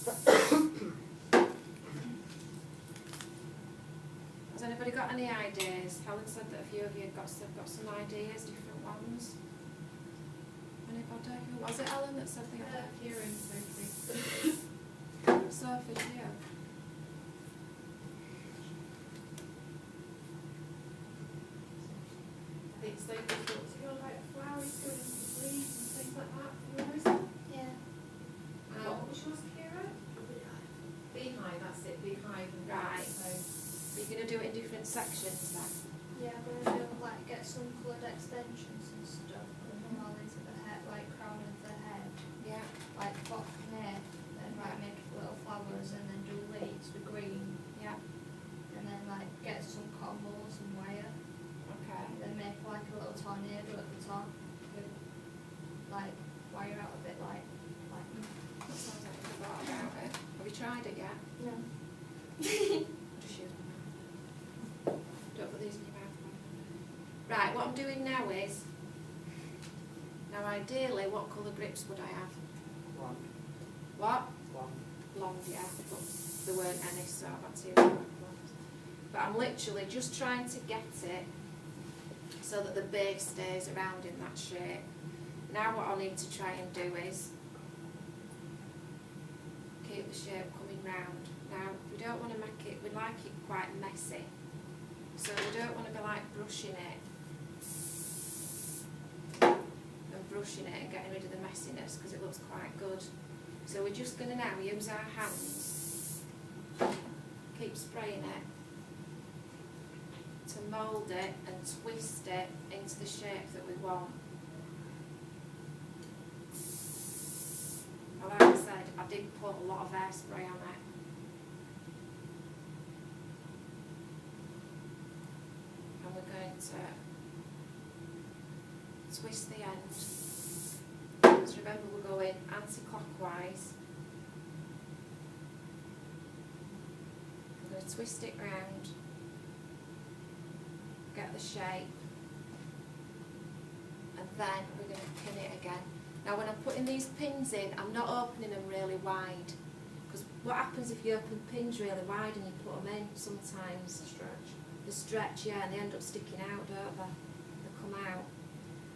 Has anybody got any ideas? Helen said that a few of you have got some ideas, different ones. Anybody? Who was it, Helen, that said they had Kieran, Sophie. Sophie, yeah. I think Sophie thought to go like flowers going into the leaves and things like that. Yours? Yeah. What was yours, Kira? Beehive, that's it, beehive and Right. So You're going to do it in different sections then? Yeah, I'm gonna do like get some coloured extensions and stuff, put them all into the head, like crown of the head, Yeah. like pop neck, then like make little flowers and then do leaves with green, Yeah. and then like get some cotton balls and wire, Okay. and then make like a little tornado at the top with like wire out of it, like. That sounds like you've thought about it. Have you tried it yet? No. Just use my mouth. Don't put these in your mouth. Right, what I'm doing now is, now ideally, what colour grips would I have? One. What? One. Long, yeah, but there weren't any, so I've had to use black ones. But I'm literally just trying to get it so that the base stays around in that shape. Now what I need to try and do is keep the shape coming round. Now, we don't want to make it, we like it quite messy. So we don't want to be like brushing it and brushing it and getting rid of the messiness because it looks quite good. So we're just going to now use our hands, keep spraying it, to mould it and twist it into the shape that we want. Well, like I said, I did put a lot of hairspray on it. And we're going to twist the end. So remember, we're going anti-clockwise. We're going to twist it round, get the shape, and then we're going to pin it again. Now when I'm putting these pins in, I'm not opening them really wide, because what happens if you open pins really wide and you put them in sometimes? They stretch, yeah, and they end up sticking out, don't they? They come out.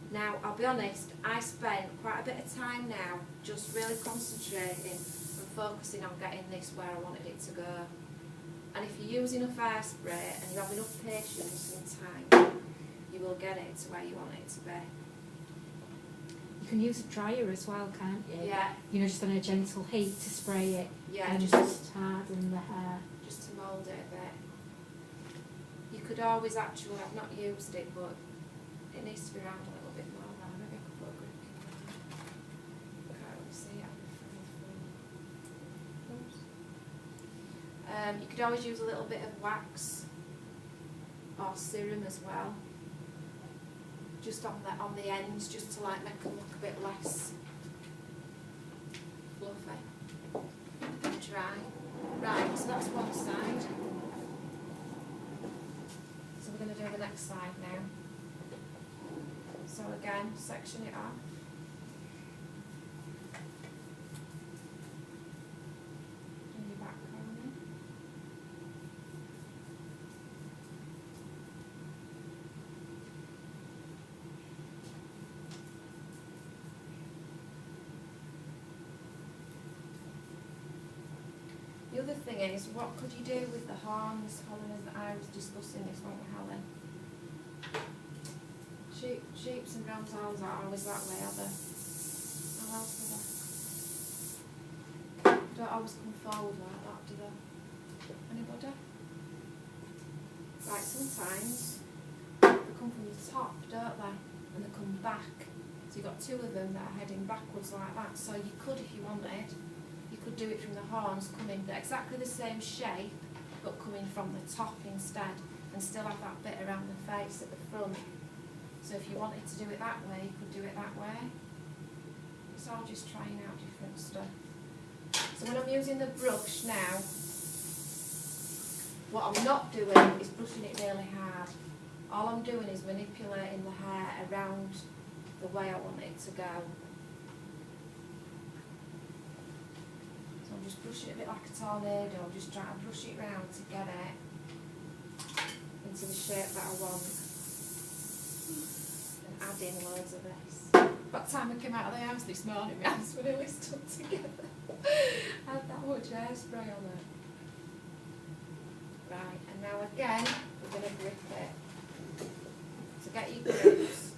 Now, I'll be honest, I spent quite a bit of time now just really concentrating and focusing on getting this where I wanted it to go. And if you use enough hairspray and you have enough patience and time, you will get it to where you want it to be. You can use a dryer as well, can't you? Yeah. You know, just on a gentle heat to spray it. Yeah, and just harden the hair. just to mould it a bit. You could always actually, I've not used it, but it needs to be round a little bit more now. Maybe I could put a grip in there. Can't really see it. Oops. You could always use a little bit of wax or serum as well, just on the ends, just to like make them look a bit less fluffy and dry. Right, so that's one side. So we're going to do the next side now. So again, section it off. Do your back combing. The other thing is, what could you do with the horns, Helen, and I was discussing this one with Helen. Sheeps and rams horns are always that way, are they? How else are they? Don't always come forward like that, do they? Anybody? Right, sometimes they come from the top, don't they? And they come back. So you've got two of them that are heading backwards like that. So you could, if you wanted, you could do it from the horns, coming exactly the same shape, but coming from the top instead, and still have that bit around the face at the front. So if you wanted to do it that way, you could do it that way. It's all just trying out different stuff. So when I'm using the brush now, what I'm not doing is brushing it really hard. All I'm doing is manipulating the hair around the way I want it to go. So I'm just brush it a bit like a tornado, just try to brush it round to get it into the shape that I want. And add in loads of this. By the time I came out of the house this morning, my hands were nearly stuck together. I had that much hairspray on it. Right, and now again, we're going to grip it. So get your grips,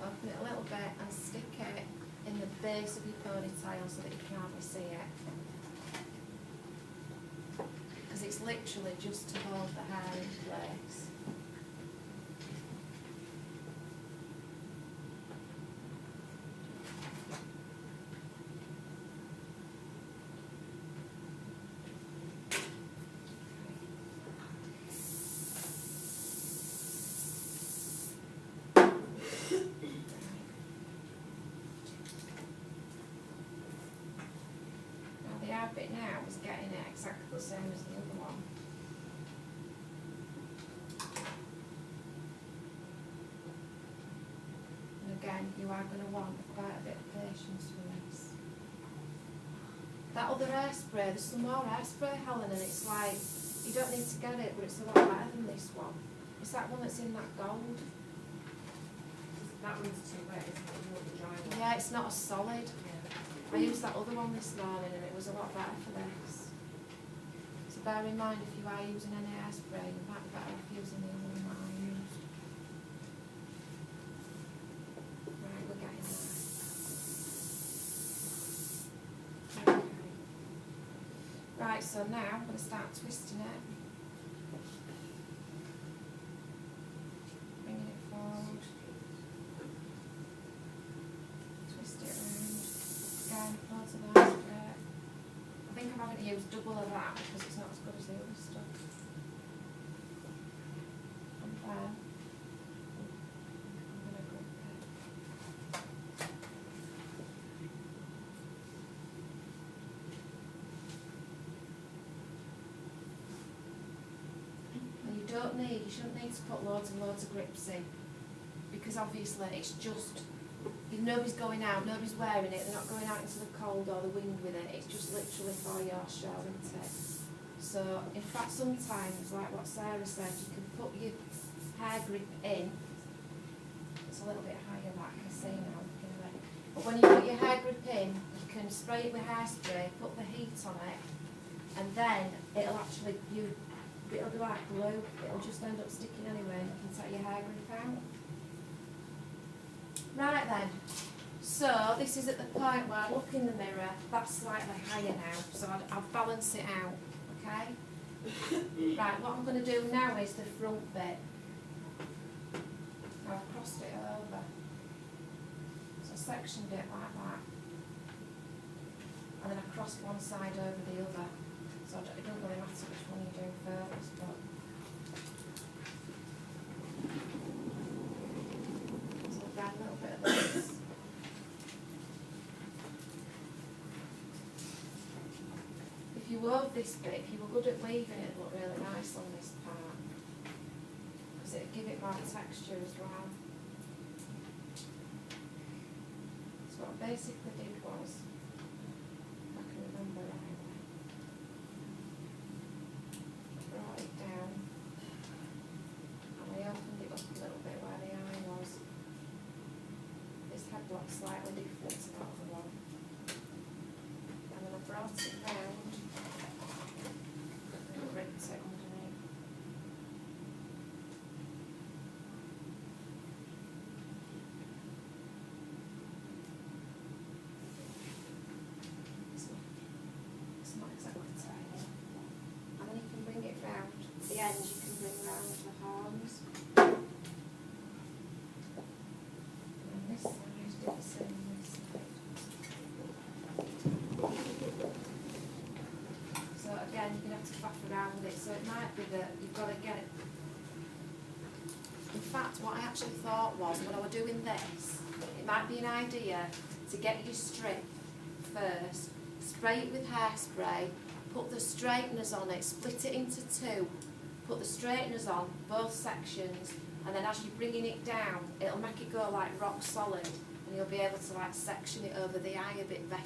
open it a little bit and stick it in the base of your ponytail so that you can hardly see it. Because it's literally just to hold the hair in place. The hard bit now is getting it exactly the same as the other one. And again, you are going to want quite a bit of patience with this. That other hairspray, there's some more hairspray, Helen, and it's like, you don't need to get it, but it's a lot better than this one. It's that one that's in that gold. That one's too wet, isn't it? You want the dry one. Yeah, it's not as solid. Yeah. I used that other one this morning and it was a lot better for this. So bear in mind if you are using any hairspray, you might be better off using the other one that I used. Right, we're getting there. Okay. Right, so now I'm going to start twisting it. Bringing it forward. Twist it around. Again, loads of hairspray. I think I'm having to use double of that because it's not as good as the other stuff. And then I'm going to grip it. And you shouldn't need to put loads and loads of grips in because obviously it's just, if nobody's going out, nobody's wearing it, they're not going out into the cold or the wind with it, it's just literally for your show, isn't it? So, in fact, sometimes, like what Sarah said, you can put your hair grip in, it's a little bit higher that I can see now, but when you put your hair grip in, you can spray it with hairspray, put the heat on it, and then it'll actually, it'll be like glue, it'll just end up sticking anyway, and you can take your hair grip out. Right then, so this is at the point where I look in the mirror, that's slightly higher now, so I'll balance it out, okay? Right, what I'm going to do now is the front bit. Now I've crossed it over, so I sectioned it like that, and then I crossed one side over the other, so it doesn't really matter which one you do first, but a little bit of this. If you wove this bit, if you were good at weaving it, it'd look really nice on this part because it'd give it more texture as well. So what I basically did was, if I can remember rightly, I brought it down and I opened it up a little bit where the eye was. This headlock slightly different to that other one. And then I brought it round and gripped it underneath. It's not exactly tight. And then you can bring it round. The end you can bring round the horns. This side, do the same on this side. So again, you're going to have to faff around with it, so it might be that you've got to get it. In fact, what I actually thought was, when I was doing this, it might be an idea to get your strip first, spray it with hairspray, put the straighteners on it, split it into two, put the straighteners on both sections, and then as you're bringing it down, it'll make it go like rock solid, and you'll be able to like section it over the eye a bit better.